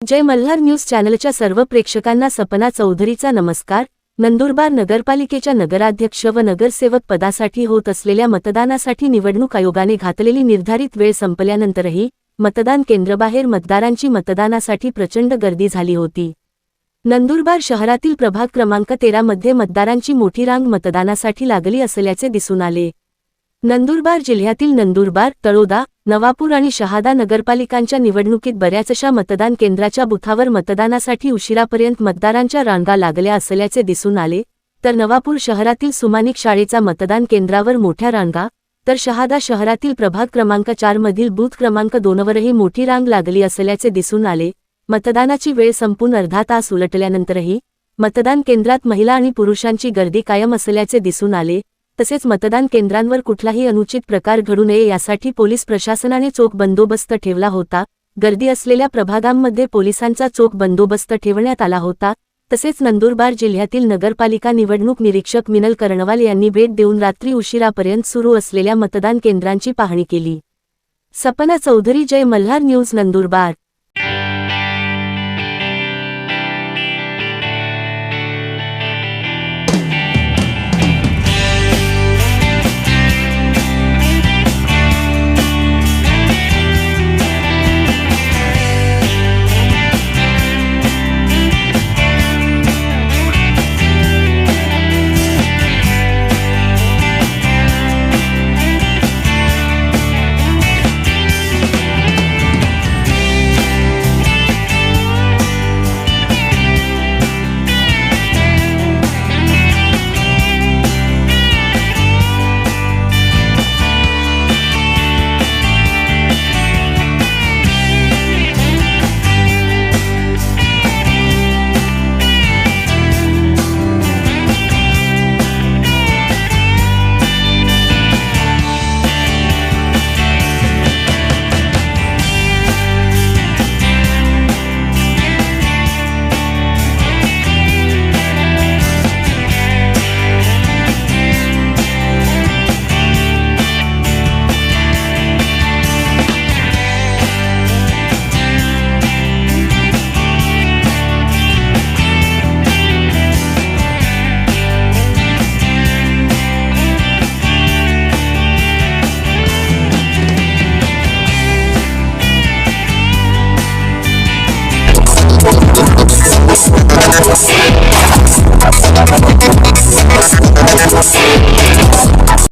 जय Malhar news चॅनलच्या सर्व प्रेक्षकांना सपना चौधरीचा नमस्कार। नंदुरबार नगरपालिकेच्या नगराध्यक्ष व नगरसेवक पदासाठी होत असलेल्या मतदानासाठी निवडणूक आयोगाने घातलेली निर्धारित वेळ संपल्यानंतरही मतदान केंद्राबाहेर मतदारांची मतदानासाठी प्रचंड गर्दी झाली होती। नंदुरबार शहरातील प्रभाग क्रमांक 13 मध्ये मतदारांची मोठी रांग मतदानासाठी लागली असल्याचे दिसून आले। नंदुरबार जिल्ह्यातील नंदुरबार, तळोदा, नवापूर आणि शहादा नगरपालिकांच्या निवडणुकीत बऱ्याचशा मतदान केंद्राच्या बुथावर मतदानासाठी उशिरापर्यंत मतदारांच्या रांगा लागल्या असल्याचे दिसून आले, तर नवापूर शहरातील सुमानिक शाळेचा मतदान केंद्रावर मोठ्या रांगा, तर शहादा शहरातील प्रभाग क्रमांक 4 मधील बूथ क्रमांक 2 वरही मोठी रांग लागली असल्याचे दिसून आले। मतदानाची वेळ संपून अर्धा तास उलटल्यानंतरही मतदान केंद्रात महिला आणि पुरुषांची गर्दी कायम असल्याचे दिसून आले। तसेच मतदान केंद्रांवर कुठलाही अनुचित प्रकार घडू नये यासाठी पोलीस प्रशासनाने चोख बंदोबस्त ठेवला होता। गर्दी असलेल्या प्रभागांमध्ये पोलिसांचा चोख बंदोबस्त ठेवण्यात आला होता। तसेच नंदुरबार जिल्ह्यातील नगरपालिका निवडणूक निरीक्षक मिनल कर्णवाल यांनी भेट देऊन रात्री उशिरापर्यंत सुरू असलेल्या मतदान केंद्रांची पाहणी केली। सपना चौधरी, जय मल्हार न्यूज, नंदुरबार।